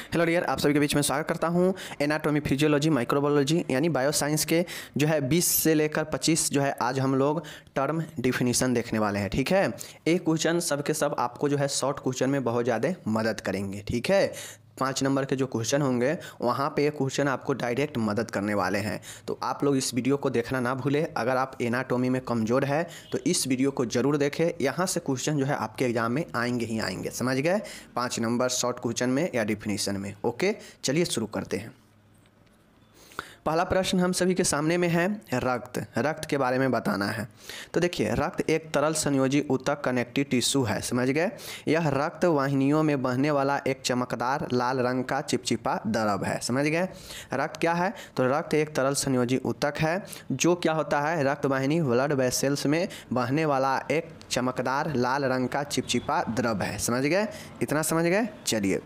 Hello dear, आप सभी के बीच में स्वागत करता हूं। एनाटॉमी, फिजियोलॉजी, माइक्रोबायोलॉजी यानी बायो साइंस के जो है 20 से लेकर 25 जो है आज हम लोग टर्म डिफिनीशन देखने वाले हैं। ठीक है, एक क्वेश्चन सब के सब आपको जो है शॉर्ट क्वेश्चन में बहुत ज़्यादा मदद करेंगे। ठीक है, 5 नंबर के जो क्वेश्चन होंगे वहाँ पे एक क्वेश्चन आपको डायरेक्ट मदद करने वाले हैं, तो आप लोग इस वीडियो को देखना ना भूलें। अगर आप एनाटॉमी में कमज़ोर है तो इस वीडियो को ज़रूर देखें। यहाँ से क्वेश्चन जो है आपके एग्जाम में आएंगे ही आएंगे, समझ गए? 5 नंबर शॉर्ट क्वेश्चन में या डिफिनीशन में। ओके, चलिए शुरू करते हैं। पहला प्रश्न हम सभी के सामने में है, रक्त के बारे में बताना है। तो देखिए, रक्त एक तरल संयोजी ऊतक कनेक्टिव टिश्यू है, समझ गए? यह रक्त वाहिनियों में बहने वाला एक चमकदार लाल रंग का चिपचिपा द्रव है, समझ गए? रक्त क्या है? तो रक्त एक तरल संयोजी ऊतक है जो क्या होता है, रक्त वाहिनी ब्लड वेसल्स में बहने वाला एक चमकदार लाल रंग का चिपचिपा द्रव है, समझ गए? इतना समझ गए? चलिए,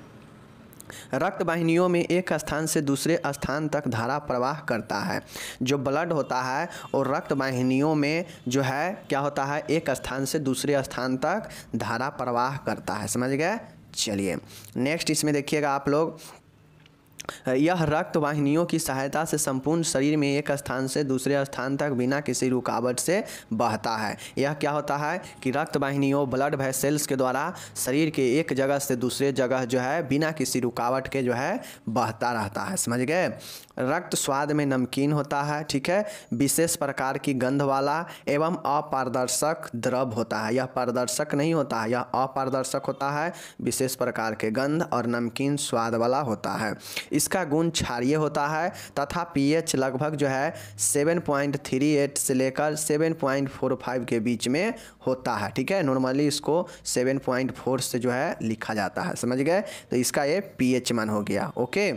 रक्त वाहिनियों में एक स्थान से दूसरे स्थान तक धारा प्रवाह करता है। जो ब्लड होता है और रक्त वाहिनियों में जो है क्या होता है, एक स्थान से दूसरे स्थान तक धारा प्रवाह करता है, समझ गए? चलिए नेक्स्ट इसमें देखिएगा आप लोग, यह रक्त वाहिनियों की सहायता से संपूर्ण शरीर में एक स्थान से दूसरे स्थान तक बिना किसी रुकावट से बहता है। यह क्या होता है कि रक्त वाहिनियों ब्लड वेसल्स के द्वारा शरीर के एक जगह से दूसरे जगह जो है बिना किसी रुकावट के जो है बहता रहता है, समझ गए? रक्त स्वाद में नमकीन होता है, ठीक है? विशेष प्रकार की गंध वाला एवं अपारदर्शक द्रव होता है। यह पारदर्शक नहीं होता है, यह अपारदर्शक होता है, विशेष प्रकार के गंध और नमकीन स्वाद वाला होता है। इसका गुण क्षारीय होता है तथा पीएच लगभग जो है 7.38 से लेकर 7.45 के बीच में होता है, ठीक है? नॉर्मली इसको 7.4 से जो है लिखा जाता है, समझ गए? तो इसका ये पीएच मान हो गया। ओके,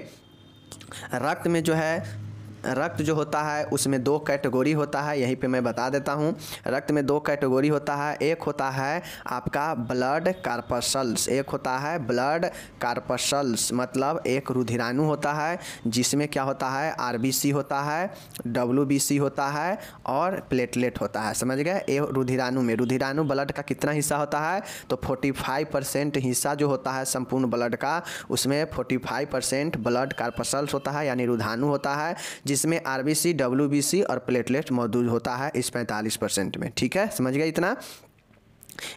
रक्त में जो है, रक्त जो होता है उसमें 2 कैटेगरी होता है, यहीं पे मैं बता देता हूँ। रक्त में 2 कैटेगरी होता है, एक होता है आपका ब्लड कार्पसल्स, एक होता है ब्लड कार्पसल्स, मतलब एक रुधिराणु होता है जिसमें क्या होता है, आरबीसी होता है, डब्ल्यूबीसी होता है और प्लेटलेट होता है, समझ गए? ये रुधिराणु में, रुधिराणु ब्लड का कितना हिस्सा होता है, तो 45% हिस्सा जो होता है संपूर्ण ब्लड का, उसमें 45% ब्लड कार्पसल्स होता है यानी रुधिराणु होता है, जिसमें आरबीसी, डब्ल्यूबीसी और प्लेटलेट मौजूद होता है इस 45% में, ठीक है? समझ गए इतना?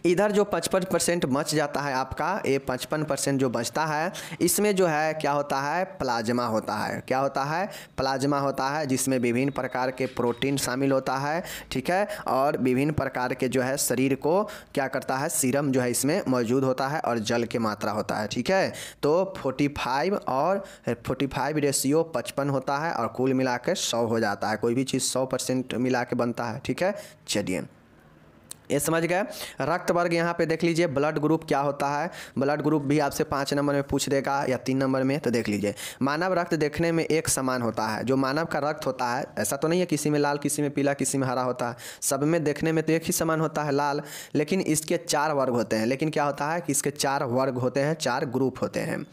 इधर जो 55% बच जाता है आपका, ये 55% जो बचता है इसमें जो है क्या होता है, प्लाज्मा होता है। क्या होता है? प्लाज्मा होता है, जिसमें विभिन्न प्रकार के प्रोटीन शामिल होता है, ठीक है? और विभिन्न प्रकार के जो है शरीर को क्या करता है, सीरम जो है इसमें मौजूद होता है और जल की मात्रा होता है, ठीक है? तो 45 और 45 रेशियो 55 होता है और कुल मिला के 100 हो जाता है। कोई भी चीज़ 100% मिला के बनता है, ठीक है? चलिए, ये समझ गए। रक्त वर्ग यहाँ पे देख लीजिए, ब्लड ग्रुप क्या होता है। ब्लड ग्रुप भी आपसे 5 नंबर में पूछ देगा या 3 नंबर में, तो देख लीजिए। मानव रक्त देखने में एक समान होता है। जो मानव का रक्त होता है, ऐसा तो नहीं है किसी में लाल, किसी में पीला, किसी में हरा होता है, सब में देखने में तो एक ही समान होता है, लाल। लेकिन इसके 4 वर्ग होते हैं। लेकिन क्या होता है कि इसके 4 वर्ग होते हैं, 4 ग्रुप होते हैं।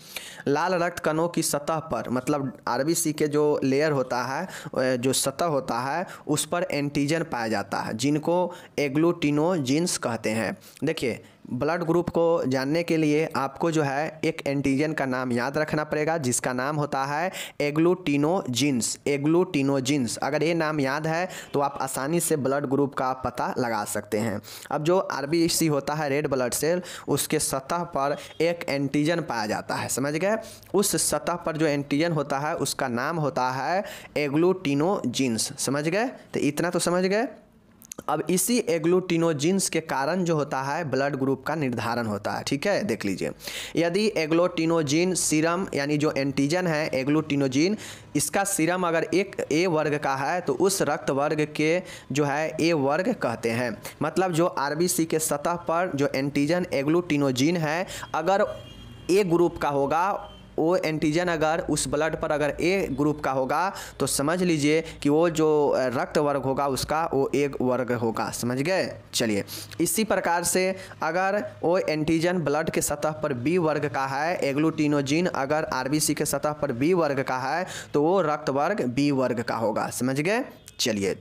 लाल रक्त कणों की सतह पर, मतलब आरबीसी के जो लेयर होता है, जो सतह होता है, उस पर एंटीजन पाया जाता है जिनको एग्लूटिनो जीन्स कहते हैं। देखिए, ब्लड ग्रुप को जानने के लिए आपको जो है एक एंटीजन का नाम याद रखना पड़ेगा जिसका नाम होता है एग्लूटिनोजीन्स। एग्लूटिनोजीन्स, अगर ये नाम याद है तो आप आसानी से ब्लड ग्रुप का पता लगा सकते हैं। अब जो आरबीसी होता है, रेड ब्लड सेल, उसके सतह पर एक एंटीजन पाया जाता है, समझ गए? उस सतह पर जो एंटीजन होता है उसका नाम होता है एग्लूटिनोजीन्स, समझ गए? तो इतना तो समझ गए। अब इसी एग्लूटिनोजीन्स के कारण जो होता है ब्लड ग्रुप का निर्धारण होता है, ठीक है? देख लीजिए, यदि एग्लूटिनोजीन सीरम यानी जो एंटीजन है एग्लूटिनोजीन, इसका सीरम अगर एक ए वर्ग का है तो उस रक्त वर्ग के जो है ए वर्ग कहते हैं। मतलब जो आरबीसी के सतह पर जो एंटीजन एग्लूटिनोजीन है, अगर ए ग्रुप का होगा, वो एंटीजन अगर उस ब्लड पर अगर ए ग्रुप का होगा तो समझ लीजिए कि वो जो रक्त वर्ग होगा उसका वो ए वर्ग होगा, समझ गए? चलिए, इसी प्रकार से अगर वो एंटीजन ब्लड के सतह पर बी वर्ग का है, एग्लूटिनोजीन अगर आरबीसी के सतह पर बी वर्ग का है तो वो रक्त वर्ग बी वर्ग का होगा, समझ गए? चलिए,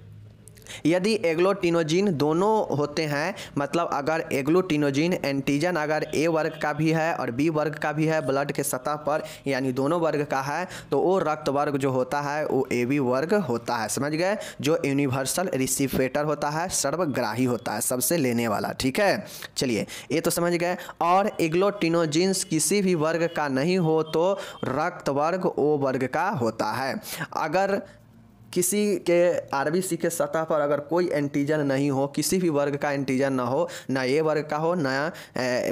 यदि एग्लूटिनोजिन दोनों होते हैं, मतलब अगर एग्लूटिनोजिन एंटीजन अगर ए वर्ग का भी है और बी वर्ग का भी है ब्लड के सतह पर, यानी दोनों वर्ग का है, तो वो रक्त वर्ग जो होता है वो ए बी वर्ग होता है। समझ गए? जो यूनिवर्सल रिसिपेटर होता है, सर्वग्राही होता है, सबसे लेने वाला। ठीक है, चलिए ये तो समझ गए। और एग्लूटिनोजिन्स किसी भी वर्ग का नहीं हो तो रक्त वर्ग ओ वर्ग का होता है। अगर किसी के आरबीसी के सतह पर अगर कोई एंटीजन नहीं हो, किसी भी वर्ग का एंटीजन ना हो, ना ए वर्ग का हो, ना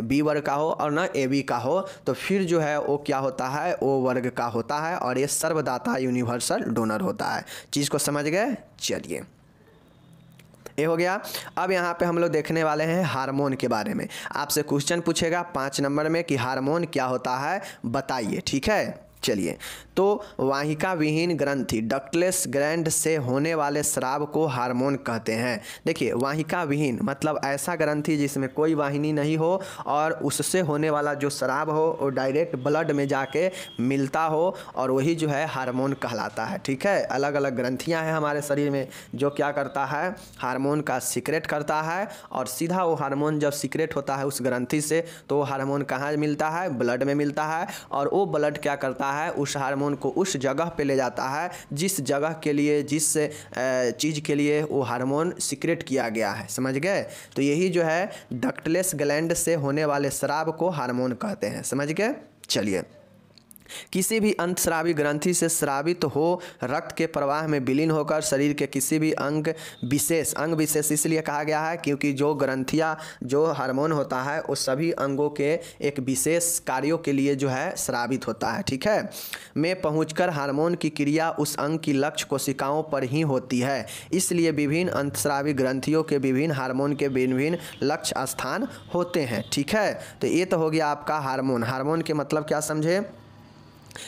बी वर्ग का हो और ना ए बी का हो, तो फिर जो है वो क्या होता है, ओ वर्ग का होता है और ये सर्वदाता यूनिवर्सल डोनर होता है। चीज़ को समझ गए? चलिए ये हो गया। अब यहाँ पे हम लोग देखने वाले हैं हार्मोन के बारे में। आपसे क्वेश्चन पूछेगा 5 नंबर में कि हार्मोन क्या होता है, बताइए। ठीक है, चलिए। तो वाहिका विहीन ग्रंथि डक्टलेस ग्लैंड से होने वाले स्राव को हार्मोन कहते हैं। देखिए, वाहिका विहीन मतलब ऐसा ग्रंथि जिसमें कोई वाहिनी नहीं हो और उससे होने वाला जो स्राव हो वो डायरेक्ट ब्लड में जाके मिलता हो, और वही जो है हार्मोन कहलाता है। ठीक है, अलग अलग ग्रंथियां हैं हमारे शरीर में जो क्या करता है, हार्मोन का सीक्रेट करता है, और सीधा वो हार्मोन जब सीक्रेट होता है उस ग्रंथि से, तो वो हार्मोन कहाँ मिलता है, ब्लड में मिलता है, और वो ब्लड क्या करता है, उस हार्मोन को उस जगह पे ले जाता है जिस जगह के लिए, जिस चीज़ के लिए वो हार्मोन सीक्रेट किया गया है। समझ गए? तो यही जो है डक्टलेस ग्लैंड से होने वाले स्राव को हार्मोन कहते हैं। समझ गए? चलिए, किसी भी अंतस्रावी ग्रंथि से स्रावित हो रक्त के प्रवाह में विलीन होकर शरीर के किसी भी अंग विशेष इसलिए कहा गया है क्योंकि जो ग्रंथियाँ, जो हार्मोन होता है वो सभी अंगों के एक विशेष कार्यों के लिए जो है स्रावित होता है। ठीक है, में पहुंचकर हार्मोन की क्रिया उस अंग की लक्ष्य कोशिकाओं पर ही होती है। इसलिए विभिन्न अंतस्रावी ग्रंथियों के विभिन्न हार्मोन के विभिन्न लक्ष्य स्थान होते हैं। ठीक है, तो ये तो हो गया आपका हार्मोन। हार्मोन के मतलब क्या समझे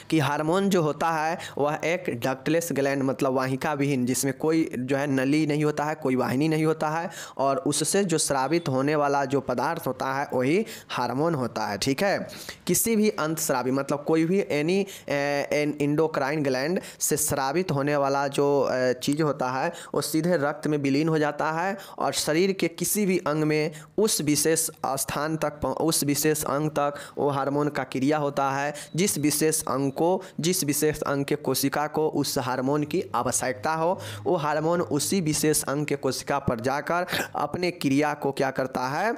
कि हार्मोन जो होता है वह एक डक्टलेस ग्लैंड मतलब वाहिका विहीन, जिसमें कोई जो है नली नहीं होता है, कोई वाहिनी नहीं होता है, और उससे जो स्रावित होने वाला जो पदार्थ होता है वही हार्मोन होता है। ठीक है, किसी भी अंतस्रावी मतलब कोई भी एनी एंडोक्राइन ग्लैंड से स्रावित होने वाला जो चीज़ होता है वो सीधे रक्त में विलीन हो जाता है और शरीर के किसी भी अंग में उस विशेष स्थान तक, उस विशेष अंग तक वो हार्मोन का क्रिया होता है, जिस विशेष अंग को, जिस विशेष अंग के कोशिका को उस हार्मोन की आवश्यकता हो, वो हार्मोन उसी विशेष अंग के कोशिका पर जाकर अपने क्रिया को क्या करता है,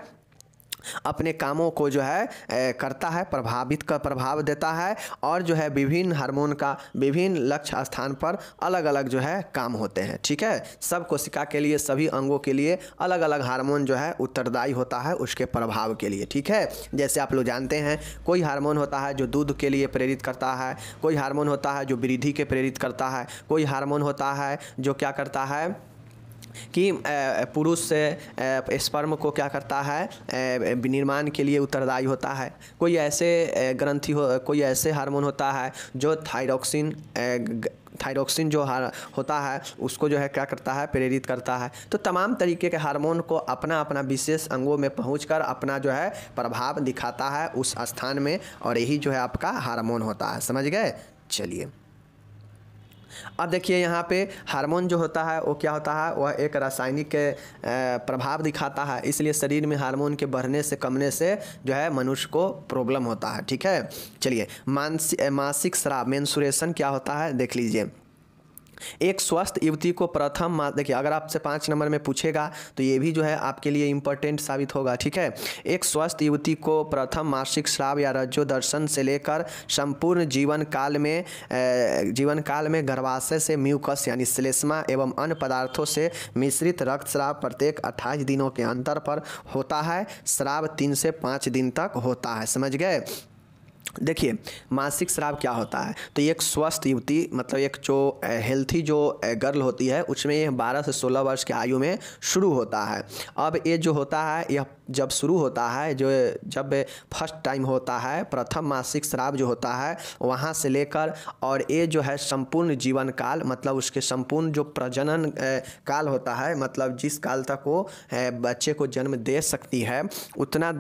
अपने कामों को जो है करता है, प्रभाव देता है, और जो है विभिन्न हार्मोन का विभिन्न लक्ष्य स्थान पर अलग अलग जो है काम होते हैं। ठीक है, सब कोशिका के लिए, सभी अंगों के लिए अलग अलग हार्मोन जो है उत्तरदायी होता है उसके प्रभाव के लिए। ठीक है, जैसे आप लोग जानते हैं कोई हार्मोन होता है जो दूध के लिए प्रेरित करता है, कोई हार्मोन होता है जो वृद्धि के प्रेरित करता है, कोई हार्मोन होता है जो क्या करता है कि पुरुष से स्पर्म को क्या करता है, निर्माण के लिए उत्तरदायी होता है। कोई ऐसे ग्रंथि कोई ऐसे हार्मोन होता है जो थायरॉक्सिन जो होता है उसको जो है क्या करता है, प्रेरित करता है। तो तमाम तरीके के हार्मोन को अपना अपना विशेष अंगों में पहुंचकर अपना जो है प्रभाव दिखाता है उस स्थान में, और यही जो है आपका हार्मोन होता है। समझ गए? चलिए, अब देखिए यहाँ पे हार्मोन जो होता है वो क्या होता है, वह एक रासायनिक प्रभाव दिखाता है, इसलिए शरीर में हार्मोन के बढ़ने से कमने से जो है मनुष्य को प्रॉब्लम होता है। ठीक है, चलिए, मासिक स्राव मेंस्ट्रुएशन क्या होता है देख लीजिए। एक स्वस्थ युवती को प्रथम देखिए, अगर आपसे 5 नंबर में पूछेगा तो ये भी जो है आपके लिए इम्पोर्टेंट साबित होगा। ठीक है, एक स्वस्थ युवती को प्रथम मासिक स्राव या रज्जो दर्शन से लेकर संपूर्ण जीवन काल में गर्भाशय से म्यूकस यानी श्लेष्मा एवं अन्य पदार्थों से मिश्रित रक्त स्राव प्रत्येक 28 दिनों के अंतर पर होता है। स्राव 3 से 5 दिन तक होता है। समझ गए? देखिए, मासिक स्राव क्या होता है, तो एक स्वस्थ युवती मतलब एक जो हेल्थी जो गर्ल होती है उसमें ये 12 से 16 वर्ष की आयु में शुरू होता है। अब ये जो होता है, यह जब शुरू होता है, जब फर्स्ट टाइम होता है, प्रथम मासिक स्राव जो होता है वहाँ से लेकर, और ये जो है संपूर्ण जीवन काल मतलब उसके संपूर्ण जो प्रजनन काल होता है, मतलब जिस काल तक वो बच्चे को जन्म दे सकती है, उतना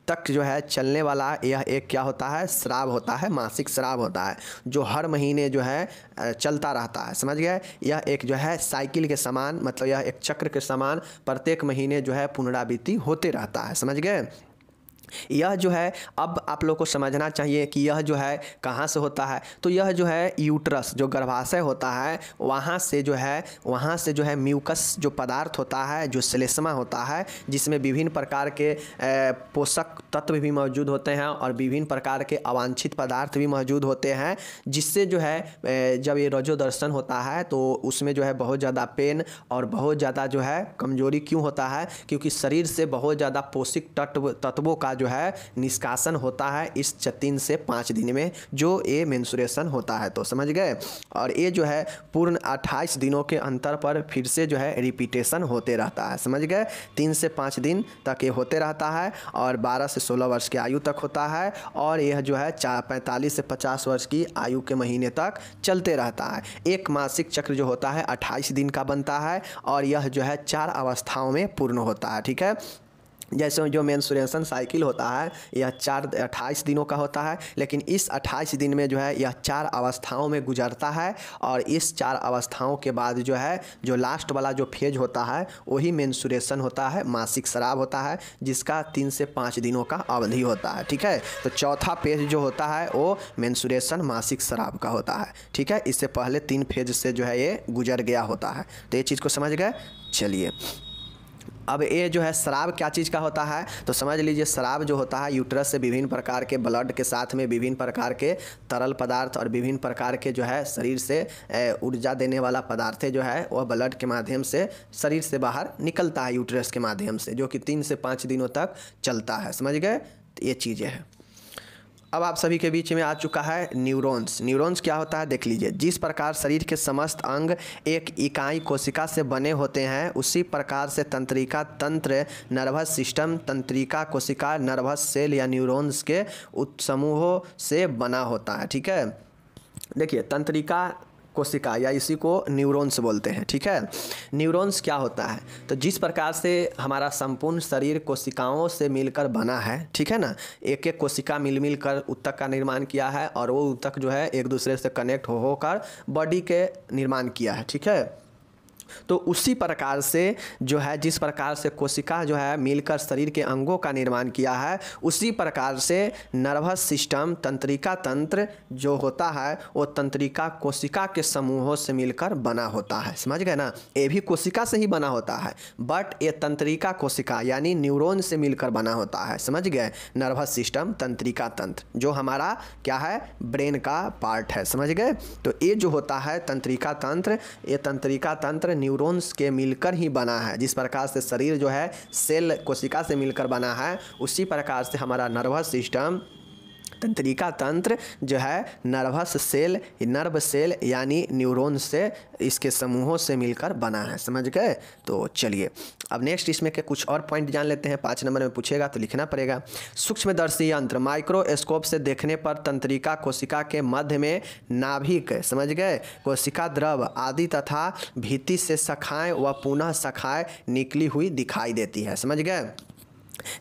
तक जो है चलने वाला यह एक क्या होता है, स्राव होता है, मासिक स्राव होता है, जो हर महीने जो है चलता रहता है। समझ गए? यह एक जो है साइकिल के समान, मतलब यह एक चक्र के समान प्रत्येक महीने जो है पुनरावृत्ति होते रहता है। समझ गए? यह जो है, अब आप लोग को समझना चाहिए कि यह जो है कहाँ से होता है। तो यह जो है यूट्रस, जो गर्भाशय होता है, वहाँ से जो है म्यूकस जो पदार्थ होता है, जो श्लेष्मा होता है, जिसमें विभिन्न प्रकार के पोषक तत्व भी मौजूद होते हैं और विभिन्न प्रकार के अवांछित पदार्थ भी मौजूद होते हैं, जिससे जो है जब ये रजोदर्शन होता है तो उसमें जो है बहुत ज़्यादा पेन और बहुत ज़्यादा जो है कमजोरी क्यों होता है, क्योंकि शरीर से बहुत ज़्यादा पोषक तत्वों का जो है निष्कासन होता है इस 3 से 5 दिन में, जो ये मेंस्ट्रुएशन होता है। तो समझ गए? और ये जो है पूर्ण 28 दिनों के अंतर पर फिर से जो है रिपीटेशन होते रहता है। समझ गए? 3 से 5 दिन तक ये होते रहता है और 12 से 16 वर्ष की आयु तक होता है, और यह जो है 45 से 50 वर्ष की आयु के महीने तक चलते रहता है। एक मासिक चक्र जो होता है 28 दिन का बनता है और यह जो है 4 अवस्थाओं में पूर्ण होता है। ठीक है? जैसे जो मेंस्ट्रुएशन साइकिल होता है यह 28 दिनों का होता है, लेकिन इस 28 दिन में जो है यह 4 अवस्थाओं में गुजरता है, और इस 4 अवस्थाओं के बाद जो है जो लास्ट वाला जो फेज होता है वही मेंस्ट्रुएशन होता है, मासिक स्राव होता है, जिसका 3 से 5 दिनों का अवधि होता है। ठीक है? तो चौथा फेज जो होता है वो मेंस्ट्रुएशन मासिक स्राव का होता है। ठीक है? इससे पहले 3 फेज से जो है ये गुजर गया होता है। तो ये चीज़ को समझ गए? चलिए, अब ये जो है स्राव क्या चीज़ का होता है, तो समझ लीजिए स्राव जो होता है यूट्रस से विभिन्न प्रकार के ब्लड के साथ में विभिन्न प्रकार के तरल पदार्थ और विभिन्न प्रकार के जो है शरीर से ऊर्जा देने वाला पदार्थ जो है वह ब्लड के माध्यम से शरीर से बाहर निकलता है यूट्रस के माध्यम से, जो कि 3 से 5 दिनों तक चलता है। समझ गए? तो ये चीज़ें हैं। अब आप सभी के बीच में आ चुका है न्यूरॉन्स। न्यूरॉन्स क्या होता है देख लीजिए। जिस प्रकार शरीर के समस्त अंग एक इकाई कोशिका से बने होते हैं, उसी प्रकार से तंत्रिका तंत्र, नर्वस सिस्टम, तंत्रिका कोशिका, नर्वस सेल या न्यूरॉन्स के समूहों से बना होता है। ठीक है? देखिए, तंत्रिका कोशिका या इसी को न्यूरॉन्स बोलते हैं। ठीक है? न्यूरॉन्स क्या होता है, तो जिस प्रकार से हमारा संपूर्ण शरीर कोशिकाओं से मिलकर बना है, ठीक है ना, एक एक कोशिका मिल कर ऊतक का निर्माण किया है, और वो ऊतक जो है एक दूसरे से कनेक्ट होकर बॉडी के निर्माण किया है। ठीक है? तो उसी प्रकार से जो है जिस प्रकार से कोशिका जो है मिलकर शरीर के अंगों का निर्माण किया है, उसी प्रकार से नर्वस सिस्टम, तंत्रिका तंत्र जो होता है वो तंत्रिका कोशिका के समूहों से मिलकर बना होता है। समझ गए ना? ये भी कोशिका से ही बना होता है, बट ये तंत्रिका कोशिका यानी न्यूरॉन से मिलकर बना होता है। समझ गए? नर्वस सिस्टम, तंत्रिका तंत्र जो हमारा क्या है, ब्रेन का पार्ट है। समझ गए? तो ये जो होता है तंत्रिका तंत्र, ये तंत्रिका तंत्र न्यूरॉन्स के मिलकर ही बना है। जिस प्रकार से शरीर जो है सेल कोशिका से मिलकर बना है, उसी प्रकार से हमारा नर्वस सिस्टम, तंत्रिका तंत्र जो है नर्वस सेल, नर्व सेल यानी न्यूरॉन से, इसके समूहों से मिलकर बना है। समझ गए? तो चलिए अब नेक्स्ट इसमें के कुछ और पॉइंट जान लेते हैं। 5 नंबर में पूछेगा तो लिखना पड़ेगा। सूक्ष्मदर्शी यंत्र, माइक्रोस्कोप से देखने पर तंत्रिका कोशिका के मध्य में नाभिक, समझ गए, कोशिका द्रव आदि तथा भित्ति से शाखाएं व पुनः शाखाएं निकली हुई दिखाई देती है। समझ गए?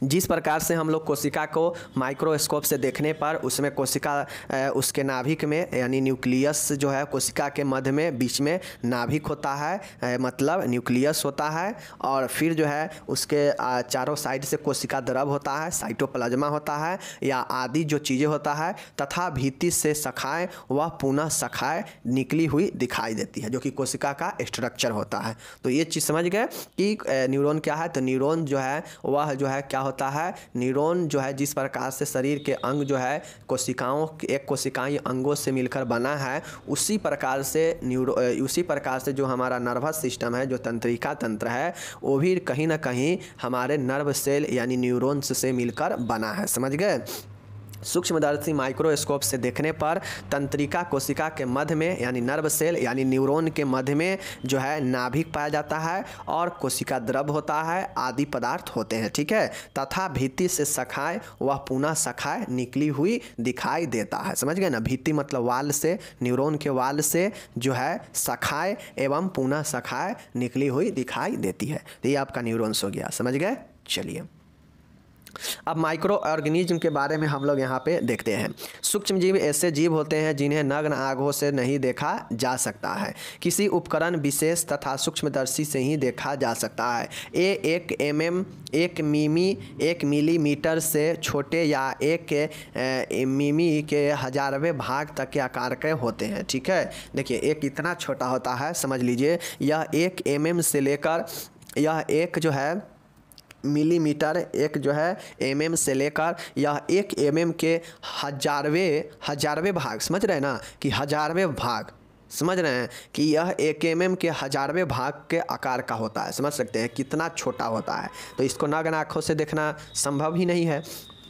जिस प्रकार से हम लोग कोशिका को माइक्रोस्कोप से देखने पर उसमें कोशिका उसके नाभिक में यानी न्यूक्लियस जो है कोशिका के मध्य में बीच में नाभिक होता है, मतलब न्यूक्लियस होता है, और फिर जो है उसके चारों साइड से कोशिका द्रव होता है, साइटोप्लाज्मा होता है या आदि जो चीज़ें होता है, तथा भित्ति से शाखाएं व पुनः शाखाएं निकली हुई दिखाई देती है, जो कि कोशिका का स्ट्रक्चर होता है। तो ये चीज़ समझ गए कि न्यूरॉन क्या है। तो न्यूरॉन जो है वह जो है क्या होता है, न्यूरॉन जो है जिस प्रकार से शरीर के अंग जो है कोशिकाओं, एक कोशिकाएं अंगों से मिलकर बना है, उसी प्रकार से जो हमारा नर्वस सिस्टम है, जो तंत्रिका तंत्र है, वो भी कहीं ना कहीं हमारे नर्व सेल यानी न्यूरॉन्स से मिलकर बना है। समझ गए? सूक्ष्मदर्शी माइक्रोस्कोप से देखने पर तंत्रिका कोशिका के मध्य में यानी नर्व सेल यानी न्यूरॉन के मध्य में जो है नाभिक पाया जाता है, और कोशिका द्रव होता है, आदि पदार्थ होते हैं। ठीक है? तथा भित्ति से शाखाएं व पुनः शाखाएं निकली हुई दिखाई देता है। समझ गए ना? भित्ति मतलब वाल से, न्यूरॉन के वाल से जो है शाखाएं एवं पुनः शाखाएं निकली हुई दिखाई देती है। तो ये आपका न्यूरॉन्स हो गया। समझ गए? चलिए अब माइक्रो ऑर्गेनिज्म के बारे में हम लोग यहाँ पे देखते हैं। सूक्ष्म जीव ऐसे जीव होते हैं जिन्हें नग्न आँखों से नहीं देखा जा सकता है, किसी उपकरण विशेष तथा सूक्ष्मदर्शी से ही देखा जा सकता है। ये 1 मिलीमीटर से छोटे या 1 मिमी के हजारवें भाग तक के आकार के होते हैं। ठीक है, देखिए एक इतना छोटा होता है, समझ लीजिए यह 1 mm से लेकर यह एक जो है मिलीमीटर, एक जो है mm से लेकर यह 1 mm के हजारवें भाग, समझ रहे हैं ना कि हजारवें भाग, समझ रहे हैं कि यह 1 mm के हजारवें भाग के आकार का होता है। समझ सकते हैं कितना छोटा होता है। तो इसको नग्न आँखों से देखना संभव ही नहीं है,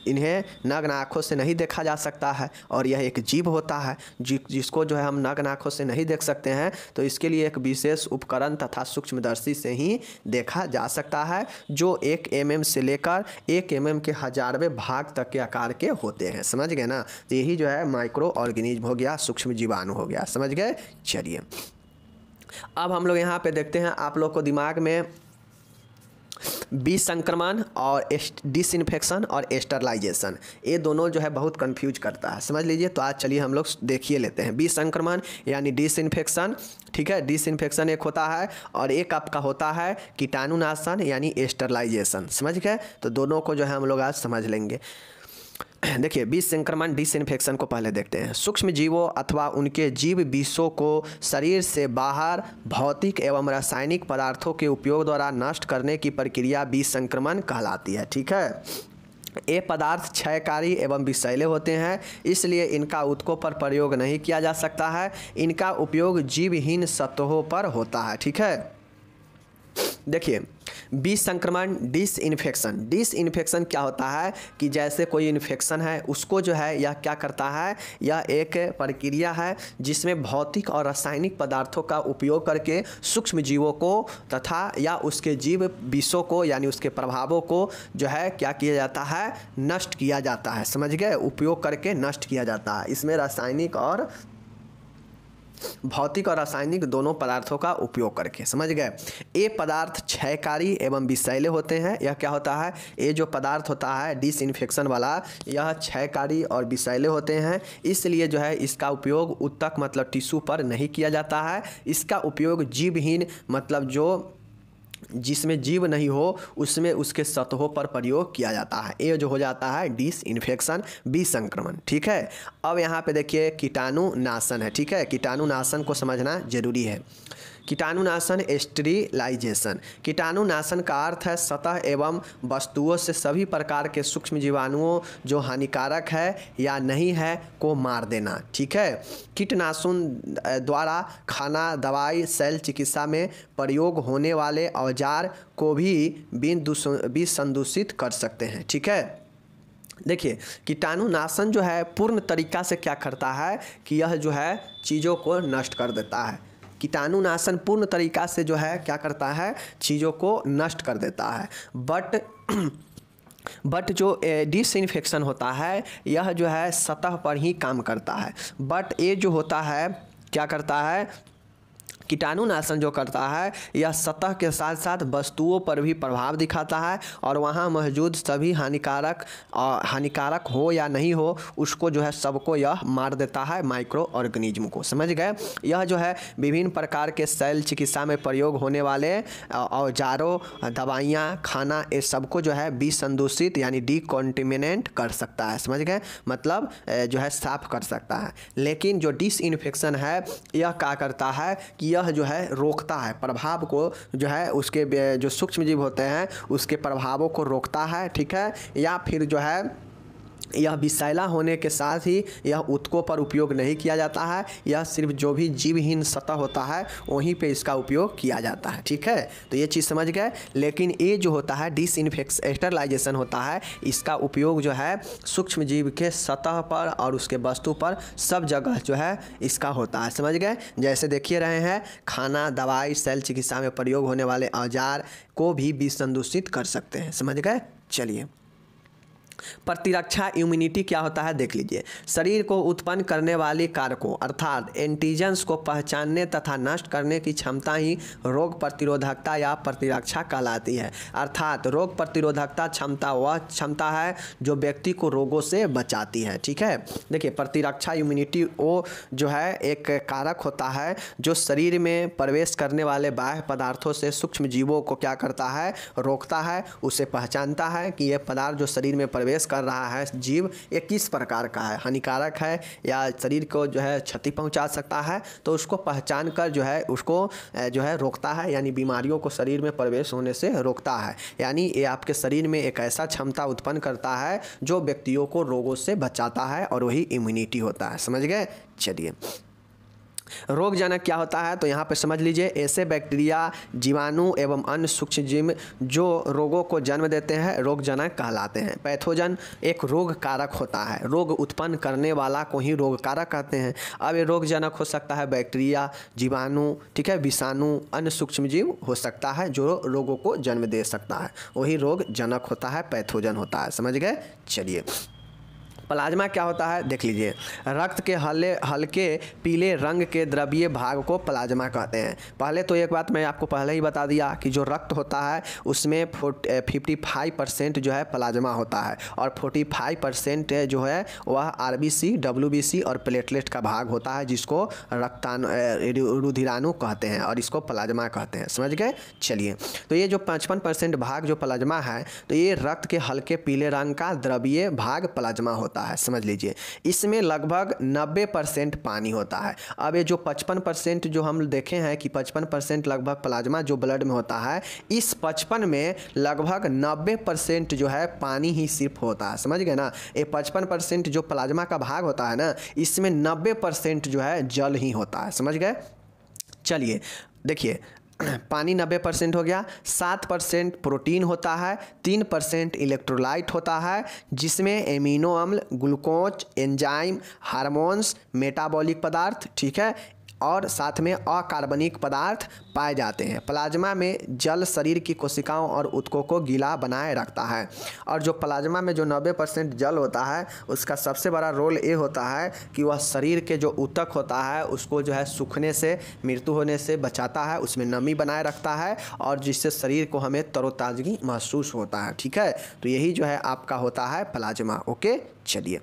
इन्हें नग्न आँखों से नहीं देखा जा सकता है। और यह एक जीव होता है जिसको जो है हम नग्न आँखों से नहीं देख सकते हैं, तो इसके लिए एक विशेष उपकरण तथा सूक्ष्मदर्शी से ही देखा जा सकता है, जो 1 mm से लेकर 1 mm के हजारवें भाग तक के आकार के होते हैं। समझ गए ना, तो यही जो है माइक्रो ऑर्गेनिज्म हो गया, सूक्ष्म जीवाणु हो गया। समझ गए। चलिए अब हम लोग यहाँ पे देखते हैं, आप लोग को दिमाग में विसंक्रमण और डिसइंफेक्शन और स्टरलाइजेशन, ये दोनों जो है बहुत कंफ्यूज करता है, समझ लीजिए। तो आज चलिए हम लोग देखिए लेते हैं। विसंक्रमण यानी डिसइंफेक्शन, ठीक है, डिसइंफेक्शन एक होता है, और एक आपका होता है कीटाणुनाशन यानी स्टरलाइजेशन। समझ गए। तो दोनों को जो है हम लोग आज समझ लेंगे। देखिए विसंक्रमण डिसइंफेक्शन को पहले देखते हैं। सूक्ष्म जीवों अथवा उनके जीव विषों को शरीर से बाहर भौतिक एवं रासायनिक पदार्थों के उपयोग द्वारा नष्ट करने की प्रक्रिया विसंक्रमण कहलाती है। ठीक है, ये पदार्थ क्षयकारी एवं विषैले होते हैं, इसलिए इनका ऊतकों पर प्रयोग नहीं किया जा सकता है। इनका उपयोग जीवहीन सतहों पर होता है। ठीक है, देखिए विसंक्रमण डिसइंफेक्शन क्या होता है कि जैसे कोई इन्फेक्शन है उसको जो है यह क्या करता है, यह एक प्रक्रिया है जिसमें भौतिक और रासायनिक पदार्थों का उपयोग करके सूक्ष्म जीवों को तथा या उसके जीव विषों को यानी उसके प्रभावों को जो है क्या किया जाता है, नष्ट किया जाता है। समझ गए, उपयोग करके नष्ट किया जाता है। इसमें रासायनिक और भौतिक और रासायनिक दोनों पदार्थों का उपयोग करके। समझ गए। ये पदार्थ क्षयकारी एवं विषैले होते हैं। यह क्या होता है, ये जो पदार्थ होता है डिसइंफेक्शन वाला, यह क्षयकारी और विषैले होते हैं, इसलिए जो है इसका उपयोग ऊतक मतलब टिश्यू पर नहीं किया जाता है। इसका उपयोग जीवहीन मतलब जो जिसमें जीव नहीं हो उसमें उसके सतहों पर प्रयोग किया जाता है। ये जो हो जाता है डिसइंफेक्शन विसंक्रमण। ठीक है, अब यहाँ पे देखिए कीटाणुनाशन है। ठीक है, कीटाणुनाशन को समझना जरूरी है। कीटाणुनाशन स्टेरिलाइजेशन, कीटाणुनाशन का अर्थ है सतह एवं वस्तुओं से सभी प्रकार के सूक्ष्म जीवाणुओं जो हानिकारक है या नहीं है को मार देना। ठीक है, कीटनाशन द्वारा खाना, दवाई, शल्य चिकित्सा में प्रयोग होने वाले औजार को भी विसंदूषित कर सकते हैं। ठीक है, देखिए कीटाणुनाशन जो है पूर्ण तरीका से क्या करता है कि यह जो है चीज़ों को नष्ट कर देता है। कीटाणुनाशन पूर्ण तरीका से जो है क्या करता है, चीज़ों को नष्ट कर देता है। बट जो डिसइंफेक्शन होता है यह जो है सतह पर ही काम करता है। बट ये जो होता है क्या करता है, कीटाणुनाशन जो करता है यह सतह के साथ साथ वस्तुओं पर भी प्रभाव दिखाता है और वहाँ मौजूद सभी हानिकारक हो या नहीं हो उसको जो है सबको यह मार देता है, माइक्रो ऑर्गेनिज्म को। समझ गए। यह जो है विभिन्न प्रकार के शल्य चिकित्सा में प्रयोग होने वाले औजारों, दवाइयाँ, खाना, ये सबको जो है विसंदूषित यानी डिकॉन्टेमिनेट कर सकता है। समझ गए, मतलब जो है साफ कर सकता है। लेकिन जो डिसइंफेक्शन है यह क्या करता है कि यह जो है रोकता है प्रभाव को, जो है उसके जो सूक्ष्म जीव होते हैं उसके प्रभावों को रोकता है। ठीक है, या फिर जो है यह विषैला होने के साथ ही यह ऊतकों पर उपयोग नहीं किया जाता है। यह सिर्फ जो भी जीवहीन सतह होता है वहीं पे इसका उपयोग किया जाता है। ठीक है, तो ये चीज़ समझ गए। लेकिन ये जो होता है स्टेरिलाइजेशन होता है, इसका उपयोग जो है सूक्ष्म जीव के सतह पर और उसके वस्तु पर सब जगह जो है इसका होता है। समझ गए। जैसे देखिए रहे हैं खाना, दवाई, शल्य चिकित्सा में प्रयोग होने वाले औजार को भी विसंदूषित कर सकते हैं। समझ गए। चलिए प्रतिरक्षा इम्यूनिटी क्या होता है देख लीजिए। शरीर को उत्पन्न करने वाली कारकों अर्थात एंटीजेंस को पहचानने तथा नष्ट करने की क्षमता ही रोग प्रतिरोधकता या प्रतिरक्षा कहलाती है। अर्थात रोग प्रतिरोधकता क्षमता वह क्षमता है जो व्यक्ति को रोगों से बचाती है। ठीक है, देखिए प्रतिरक्षा इम्यूनिटी वो जो है एक कारक होता है जो शरीर में प्रवेश करने वाले बाह्य पदार्थों से सूक्ष्म जीवों को क्या करता है, रोकता है, उसे पहचानता है कि यह पदार्थ जो शरीर में प्रवेश कर रहा है जीव ये किस प्रकार का है, हानिकारक है या शरीर को जो है क्षति पहुंचा सकता है, तो उसको पहचान कर जो है उसको जो है रोकता है, यानी बीमारियों को शरीर में प्रवेश होने से रोकता है। यानी ये आपके शरीर में एक ऐसा क्षमता उत्पन्न करता है जो व्यक्तियों को रोगों से बचाता है और वही इम्यूनिटी होता है। समझ गए। चलिए रोगजनक क्या होता है तो यहाँ पे समझ लीजिए ऐसे बैक्टीरिया जीवाणु एवं अन्य सूक्ष्म जीव जो रोगों को जन्म देते हैं रोगजनक कहलाते हैं। पैथोजन एक रोग कारक होता है, रोग उत्पन्न करने वाला को ही रोग कारक कहते हैं। अब ये रोगजनक हो सकता है बैक्टीरिया, जीवाणु, ठीक है, विषाणु, अन्य सूक्ष्म जीव हो सकता है जो रोगों को जन्म दे सकता है, वही रोगजनक होता है, पैथोजन होता है। समझ गए। चलिए प्लाज्मा क्या होता है देख लीजिए। रक्त के हल्के पीले रंग के द्रव्यीय भाग को प्लाज्मा कहते हैं। पहले तो एक बात मैं आपको पहले ही बता दिया कि जो रक्त होता है उसमें 55% जो है प्लाज्मा होता है और 45% जो है वह RBC, WBC और प्लेटलेट का भाग होता है जिसको रुधिराणु कहते हैं और इसको प्लाज्मा कहते हैं। समझ गए। चलिए तो ये जो 55% भाग जो प्लाज्मा है तो ये रक्त के हल्के पीले रंग का द्रव्यीय भाग प्लाज्मा होता है। समझ लीजिए इसमें लगभग 90% पानी होता है। अब ये जो 55% जो हम देखे हैं कि 55% लगभग प्लाज्मा जो ब्लड में होता है, इस 55 में लगभग 90% जो है पानी ही सिर्फ होता है। समझ गए ना। ये 55% जो प्लाज्मा का भाग होता है ना, इसमें 90% जो है जल ही होता है। समझ गए। चलिए देखिए पानी 90% हो गया, 7% प्रोटीन होता है, 3% इलेक्ट्रोलाइट होता है जिसमें एमिनो अम्ल, ग्लूकोज, एंजाइम, हार्मोन्स, मेटाबॉलिक पदार्थ, ठीक है, और साथ में अकार्बनिक पदार्थ पाए जाते हैं। प्लाज्मा में जल शरीर की कोशिकाओं और ऊतकों को गीला बनाए रखता है और जो प्लाज्मा में जो 90% जल होता है उसका सबसे बड़ा रोल ये होता है कि वह शरीर के जो ऊतक होता है उसको जो है सूखने से, मृत्यु होने से बचाता है, उसमें नमी बनाए रखता है और जिससे शरीर को हमें तरोताजगी महसूस होता है। ठीक है, तो यही जो है आपका होता है प्लाज्मा। ओके। चलिए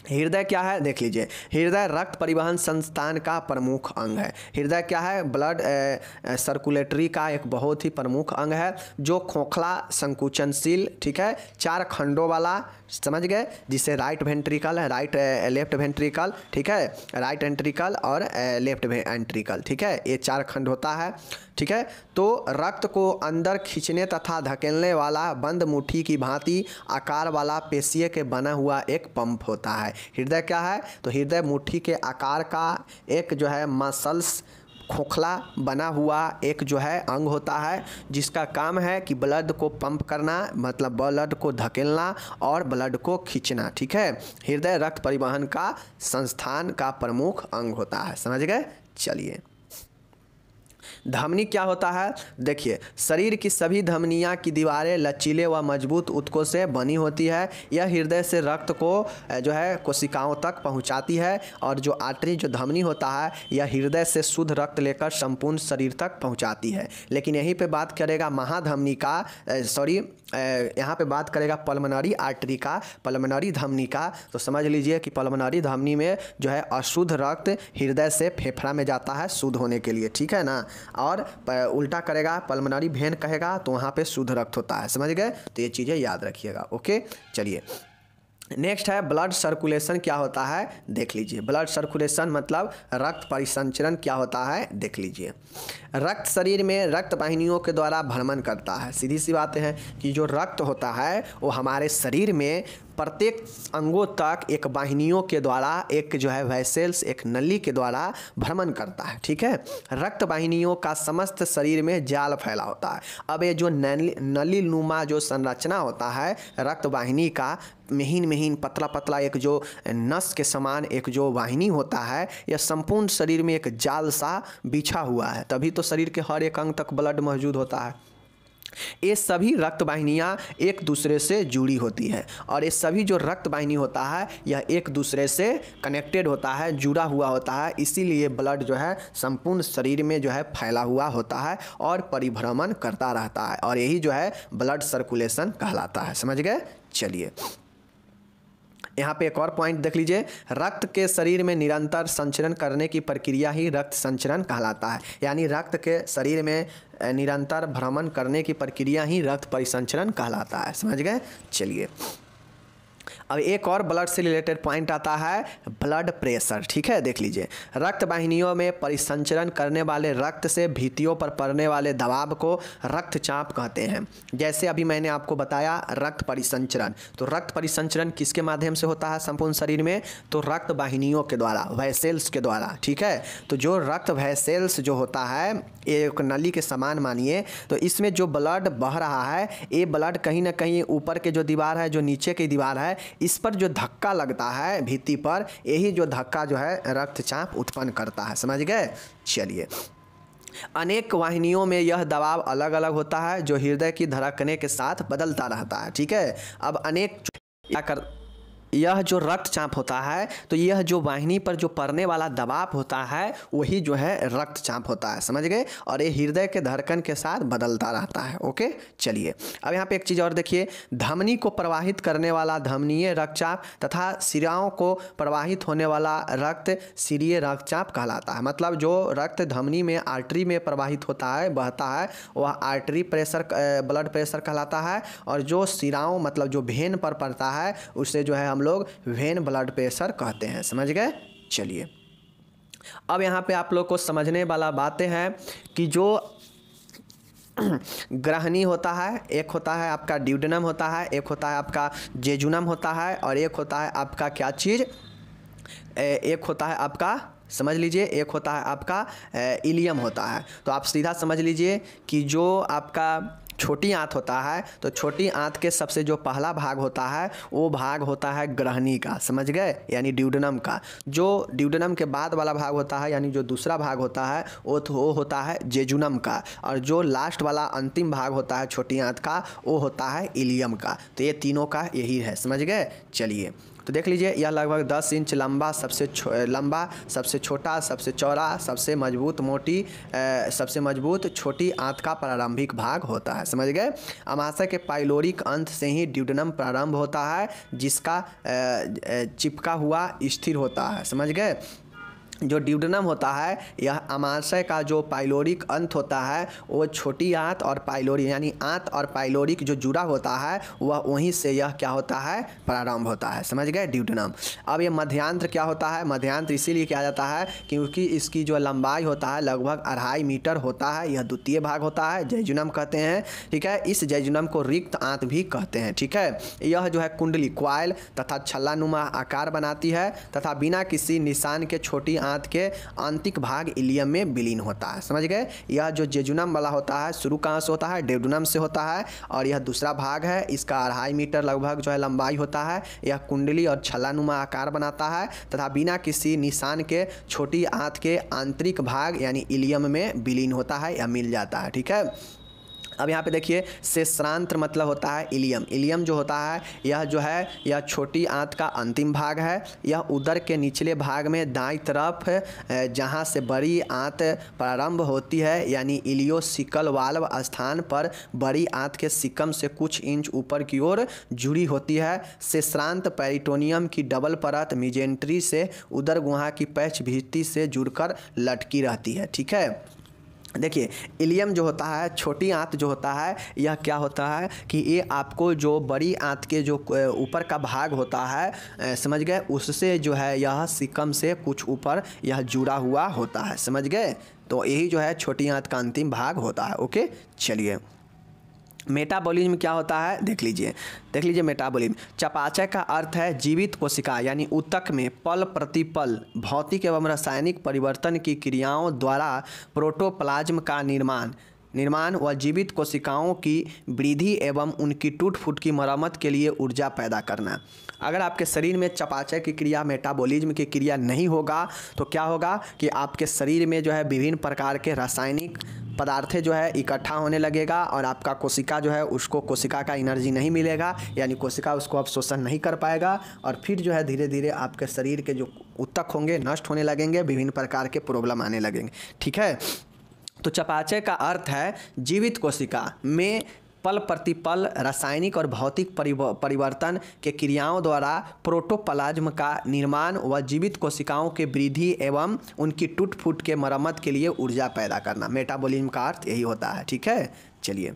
हृदय क्या है देख लीजिए। हृदय रक्त परिवहन संस्थान का प्रमुख अंग है। हृदय क्या है, ब्लड सर्कुलेटरी का एक बहुत ही प्रमुख अंग है जो खोखला, संकुचनशील, ठीक है, 4 खंडों वाला, समझ गए, जिसे राइट वेंट्रिकल है, लेफ्ट वेंट्रिकल, ठीक है, राइट वेंट्रिकल और लेफ्ट वेंट्रिकल, ठीक है, ये 4 खंड होता है। ठीक है, तो रक्त को अंदर खींचने तथा धकेलने वाला बंद मुट्ठी की भांति आकार वाला पेशिये के बना हुआ एक पंप होता है। हृदय क्या है तो हृदय मुट्ठी के आकार का एक जो है मसल्स खोखला बना हुआ एक जो है अंग होता है जिसका काम है कि ब्लड को पंप करना, मतलब ब्लड को धकेलना और ब्लड को खींचना। ठीक है, हृदय रक्त परिवहन का संस्थान का प्रमुख अंग होता है। समझ गए। चलिए धमनी क्या होता है देखिए। शरीर की सभी धमनियां की दीवारें लचीले व मजबूत ऊतकों से बनी होती है। यह हृदय से रक्त को जो है कोशिकाओं तक पहुंचाती है और जो आर्टरी जो धमनी होता है यह हृदय से शुद्ध रक्त लेकर संपूर्ण शरीर तक पहुंचाती है। लेकिन यहीं पे बात करेगा महाधमनी का, यहाँ पे बात करेगा पल्मोनरी आर्टरी का, पल्मोनरी धमनी का। तो समझ लीजिए कि पल्मोनरी धमनी में जो है अशुद्ध रक्त हृदय से फेफड़ा में जाता है शुद्ध होने के लिए। ठीक है ना, और उल्टा करेगा पल्मोनरी वेन कहेगा तो वहाँ पे शुद्ध रक्त होता है। समझ गए। तो ये चीज़ें याद रखिएगा। ओके। चलिए नेक्स्ट है ब्लड सर्कुलेशन क्या होता है देख लीजिए। ब्लड सर्कुलेशन मतलब रक्त परिसंचरण क्या होता है देख लीजिए। रक्त शरीर में रक्त वाहिनियों के द्वारा भ्रमण करता है। सीधी सी बात है कि जो रक्त होता है वो हमारे शरीर में प्रत्येक अंगों तक एक वाहिनियों के द्वारा, एक जो है वेसल्स, एक नली के द्वारा भ्रमण करता है। ठीक है, रक्त वाहिनियों का समस्त शरीर में जाल फैला होता है। अब ये जो नली नुमा जो संरचना होता है रक्त वाहिनी का, महीन महीन पतला पतला एक जो नस के समान एक जो वाहिनी होता है, यह संपूर्ण शरीर में एक जाल सा बिछा हुआ है, तभी तो शरीर के हर एक अंग तक ब्लड मौजूद होता है। ये सभी रक्त वाहिनियाँ एक दूसरे से जुड़ी होती है और ये सभी जो रक्त वाहिनी होता है यह एक दूसरे से कनेक्टेड होता है, जुड़ा हुआ होता है। इसीलिए ब्लड जो है संपूर्ण शरीर में जो है फैला हुआ होता है और परिभ्रमण करता रहता है और यही जो है ब्लड सर्कुलेशन कहलाता है। समझ गए? चलिए यहाँ पे एक और पॉइंट देख लीजिए, रक्त के शरीर में निरंतर संचरण करने की प्रक्रिया ही रक्त संचरण कहलाता है। यानी रक्त के शरीर में निरंतर भ्रमण करने की प्रक्रिया ही रक्त परिसंचरण कहलाता है। समझ गए? चलिए अब एक और ब्लड से रिलेटेड पॉइंट आता है ब्लड प्रेशर। ठीक है, देख लीजिए, रक्त वाहिनियों में परिसंचरण करने वाले रक्त से भित्तियों पर पड़ने वाले दबाव को रक्तचाप कहते हैं। जैसे अभी मैंने आपको बताया रक्त परिसंचरण, तो रक्त परिसंचरण किसके माध्यम से होता है संपूर्ण शरीर में? तो रक्त वाहिनियों के द्वारा, वैसेल्स के द्वारा। ठीक है, तो जो रक्त वैसेल्स जो होता है एक नली के समान मानिए, तो इसमें जो ब्लड बह रहा है ये ब्लड कहीं ना कहीं ऊपर के जो दीवार है, जो नीचे की दीवार है, इस पर जो धक्का लगता है भित्ति पर, यही जो धक्का जो है रक्तचाप उत्पन्न करता है। समझ गए? चलिए अनेक वाहिनियों में यह दबाव अलग अलग होता है जो हृदय की धड़कने के साथ बदलता रहता है। ठीक है, अब अनेक यह जो रक्तचाप होता है, तो यह जो वाहिनी पर जो पड़ने वाला दबाव होता है वही जो है रक्तचाप होता है। समझ गए? और ये हृदय के धड़कन के साथ बदलता रहता है। ओके, चलिए अब यहाँ पे एक चीज़ और देखिए, धमनी को प्रवाहित करने वाला धमनीय रक्तचाप तथा सिराओं को प्रवाहित होने वाला रक्त सिरीय रक्तचाप कहलाता है। मतलब जो रक्त धमनी में आर्टरी में प्रवाहित होता है, बहता है, वह आर्टरी प्रेशर ब्लड प्रेशर कहलाता है। और जो सिराओं मतलब जो वेन पर पड़ता है उसे जो है हम लोग वेन ब्लड प्रेशर कहते हैं। समझ गए? चलिए अब यहाँ पे आप लोग को समझने वाला बातें हैं कि जो ग्रहणी होता है, एक होता है आपका ड्यूडेनम होता है, एक होता है आपका जेजुनम होता है और एक होता है आपका क्या चीज़, एक होता है आपका, समझ लीजिए, एक होता है आपका इलियम होता है। तो आप सीधा समझ लीजिए कि जो आपका छोटी आंत होता है, तो छोटी आंत के सबसे जो पहला भाग होता है वो भाग होता है ग्रहणी का। समझ गए? यानी ड्यूडेनम का। जो ड्यूडेनम के बाद वाला भाग होता है यानी जो दूसरा भाग होता है वो होता है जेजुनम का। और जो लास्ट वाला अंतिम भाग होता है छोटी आंत का वो होता है इलियम का। तो ये तीनों का यही है। समझ गए? चलिए तो देख लीजिए, यह लगभग 10 इंच लंबा, सबसे छोटा, सबसे चौड़ा, सबसे मजबूत मोटी, सबसे मजबूत छोटी आंत का प्रारंभिक भाग होता है। समझ गए? अमाशय के पाइलोरिक अंत से ही ड्यूडेनम प्रारंभ होता है जिसका चिपका हुआ स्थिर होता है। समझ गए? जो ड्यूडेनम होता है यह अमाशय का जो पाइलोरिक अंत होता है वो छोटी आंत और पाइलोरिक यानी आंत और पाइलोरिक जो जुड़ा होता है वह वहीं से यह क्या होता है प्रारंभ होता है। समझ गए? ड्यूडेनम। अब ये मध्यांत्र क्या होता है? मध्यांत्र इसीलिए किया जाता है क्योंकि इसकी जो लंबाई होता है लगभग 2.5 मीटर होता है। यह द्वितीय भाग होता है, जेजुनम कहते हैं। ठीक है, इस जेजुनम को रिक्त आंत भी कहते हैं। ठीक है, यह जो है कुंडली क्वाइल तथा छल्लानुमा आकार बनाती है तथा बिना किसी निशान के छोटी आंत के आंतरिक भाग इलियम में विलीन होता है। समझ गए? यह जो जेजुनम वाला होता है शुरू कहाँ से होता है? ड्यूडेनम से होता है। और यह दूसरा भाग है, इसका 2.5 मीटर लगभग जो है लंबाई होता है। यह कुंडली और छल्लानुमा आकार बनाता है तथा बिना किसी निशान के छोटी आंत के आंतरिक भाग यानी इलियम में विलीन होता है या मिल जाता है। ठीक है, अब यहाँ पे देखिए, शेषांत्र मतलब होता है इलियम। इलियम जो होता है यह जो है यह छोटी आंत का अंतिम भाग है। यह उदर के निचले भाग में दाईं तरफ जहाँ से बड़ी आंत प्रारंभ होती है यानी इलियोसिकल वाल्व स्थान पर बड़ी आंत के सिकम से कुछ इंच ऊपर की ओर जुड़ी होती है। शेषांत पेरिटोनियम की डबल परत मिजेंट्री से उदर गुहा की पैच भित्ति से जुड़कर लटकी रहती है। ठीक है, देखिए इलियम जो होता है, छोटी आंत जो होता है, यह क्या होता है कि ये आपको जो बड़ी आंत के जो ऊपर का भाग होता है, समझ गए, उससे जो है यह सिकम से कुछ ऊपर यह जुड़ा हुआ होता है। समझ गए? तो यही जो है छोटी आंत का अंतिम भाग होता है। ओके, चलिए मेटाबॉलिज्म क्या होता है देख लीजिए मेटाबॉलिज्म। चयापचय का अर्थ है जीवित कोशिका यानी ऊतक में पल प्रतिपल भौतिक एवं रासायनिक परिवर्तन की क्रियाओं द्वारा प्रोटोप्लाज्म का निर्माण व जीवित कोशिकाओं की वृद्धि एवं उनकी टूट फूट की मरम्मत के लिए ऊर्जा पैदा करना। अगर आपके शरीर में चयापचय की क्रिया, मेटाबॉलिज्म की क्रिया नहीं होगा तो क्या होगा कि आपके शरीर में जो है विभिन्न प्रकार के रासायनिक पदार्थ जो है इकट्ठा होने लगेगा और आपका कोशिका जो है उसको कोशिका का एनर्जी नहीं मिलेगा, यानी कोशिका उसको अवशोषण नहीं कर पाएगा और फिर जो है धीरे धीरे आपके शरीर के जो ऊतक होंगे नष्ट होने लगेंगे, विभिन्न प्रकार के प्रॉब्लम आने लगेंगे। ठीक है, तो चयापचय का अर्थ है जीवित कोशिका में पल प्रतिपल रासायनिक और भौतिक परिवर्तन के क्रियाओं द्वारा प्रोटोप्लाज्म का निर्माण व जीवित कोशिकाओं के वृद्धि एवं उनकी टूट फूट के मरम्मत के लिए ऊर्जा पैदा करना। मेटाबॉलिज्म का अर्थ यही होता है। ठीक है, चलिए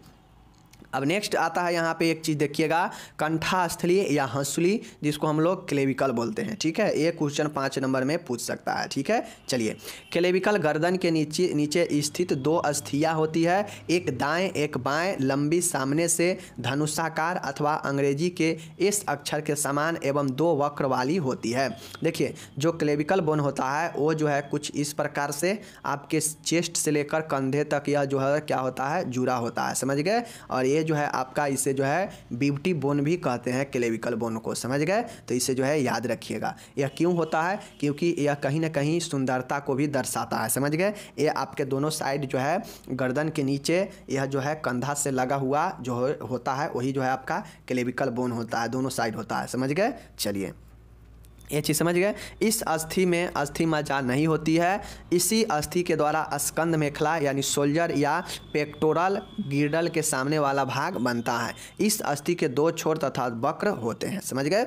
अब नेक्स्ट आता है यहाँ पे एक चीज़ देखिएगा, कंठास्थली या हंसुली जिसको हम लोग क्लेविकल बोलते हैं। ठीक है, ये क्वेश्चन 5 नंबर में पूछ सकता है। ठीक है, चलिए क्लेविकल गर्दन के नीचे स्थित 2 अस्थियाँ होती है, एक दाएं एक बाएं, लंबी, सामने से धनुषाकार अथवा अंग्रेजी के एस अक्षर के समान एवं 2 वक्र वाली होती है। देखिए जो क्लेविकल बोन होता है वो जो है कुछ इस प्रकार से आपके चेस्ट से लेकर कंधे तक यह जो है क्या होता है, जुड़ा होता है, समझ गए। और ये जो है आपका इसे जो है बिवटी बोन भी कहते हैं, क्लेविकल बोन को, समझ गए। तो इसे जो है याद रखिएगा। यह क्यों होता है, क्योंकि यह कहीं ना कहीं सुंदरता को भी दर्शाता है, समझ गए। ये आपके दोनों साइड जो है गर्दन के नीचे यह जो है कंधा से लगा हुआ जो होता है वही जो है आपका क्लेविकल बोन होता है, दोनों साइड होता है, समझ गए। चलिए ये चीज़ समझ गए। इस अस्थि में अस्थि मज्जा नहीं होती है। इसी अस्थि के द्वारा स्कंद मेखला यानी शोल्डर या पेक्टोरल गिर्डल के सामने वाला भाग बनता है। इस अस्थि के 2 छोर तथा वक्र होते हैं, समझ गए।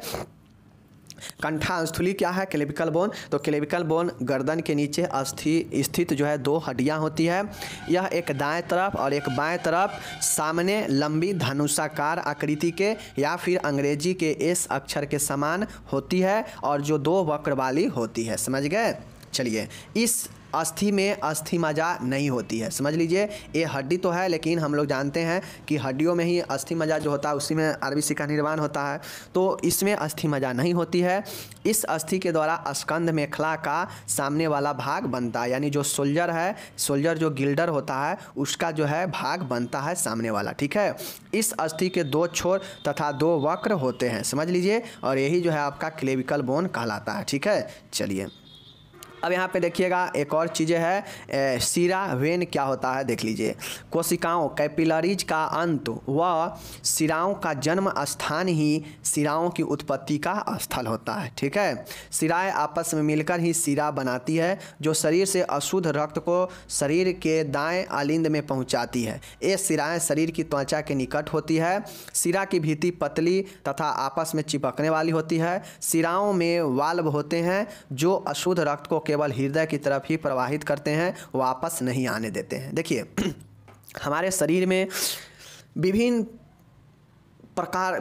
कंठास्थली क्या है, क्लेविकल बोन। तो क्लेविकल बोन गर्दन के नीचे अस्थि स्थित जो है 2 हड्डियां होती है। यह एक दाएं तरफ और एक बाएं तरफ सामने लंबी धनुषाकार आकृति के या फिर अंग्रेजी के एस अक्षर के समान होती है और जो 2 वक्र वाली होती है, समझ गए। चलिए इस अस्थि में अस्थि मज्जा नहीं होती है, समझ लीजिए। ये हड्डी तो है लेकिन हम लोग जानते हैं कि हड्डियों में ही अस्थि मज्जा जो होता है उसी में आरबीसी का निर्माण होता है, तो इसमें अस्थि मज्जा नहीं होती है। इस अस्थि के द्वारा स्कंद मेखला का सामने वाला भाग बनता है, यानी जो शोल्डर है, शोल्डर जो गिल्डर होता है उसका जो है भाग बनता है सामने वाला। ठीक है, इस अस्थि के 2 छोर तथा 2 वक्र होते हैं, समझ लीजिए। और यही जो है आपका क्लेविकल बोन कहलाता है। ठीक है, चलिए अब यहाँ पे देखिएगा एक और चीज़ें है, सीरा वेन क्या होता है देख लीजिए। कोशिकाओं कैपिलरीज का अंत व सिराओं का जन्म स्थान ही सिराओं की उत्पत्ति का स्थल होता है। ठीक है, सिराएं आपस में मिलकर ही सिरा बनाती है जो शरीर से अशुद्ध रक्त को शरीर के दाएं आलिंद में पहुँचाती है। ये सिराएं शरीर की त्वचा के निकट होती है। सिरा की भित्ति पतली तथा आपस में चिपकने वाली होती है। सिराओं में वाल्व होते हैं जो अशुद्ध रक्त को केवल हृदय की तरफ ही प्रवाहित करते हैं, वापस नहीं आने देते हैं। देखिए हमारे शरीर में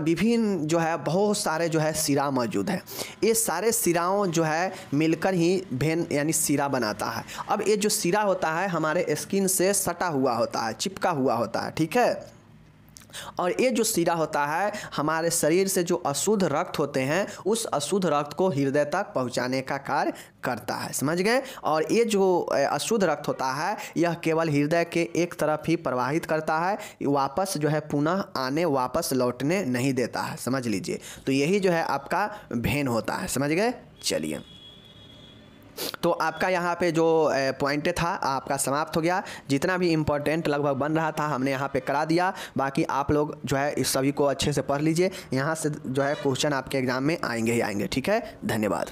विभिन्न जो है बहुत सारे जो है सिरा मौजूद है। ये सारे सिराओं जो है मिलकर ही वेन यानी सिरा बनाता है। अब ये जो सिरा होता है हमारे स्किन से सटा हुआ होता है, चिपका हुआ होता है। ठीक है, और ये जो सिरा होता है हमारे शरीर से जो अशुद्ध रक्त होते हैं उस अशुद्ध रक्त को हृदय तक पहुंचाने का कार्य करता है, समझ गए। और ये जो अशुद्ध रक्त होता है यह केवल हृदय के एक तरफ ही प्रवाहित करता है, वापस जो है पुनः आने वापस लौटने नहीं देता है, समझ लीजिए। तो यही जो है आपका वेन होता है, समझ गए। चलिए तो आपका यहाँ पे जो पॉइंट था आपका समाप्त हो गया। जितना भी इम्पोर्टेंट लगभग बन रहा था हमने यहाँ पे करा दिया। बाकी आप लोग जो है इस सभी को अच्छे से पढ़ लीजिए, यहाँ से जो है क्वेश्चन आपके एग्जाम में आएंगे ही आएंगे। ठीक है, धन्यवाद।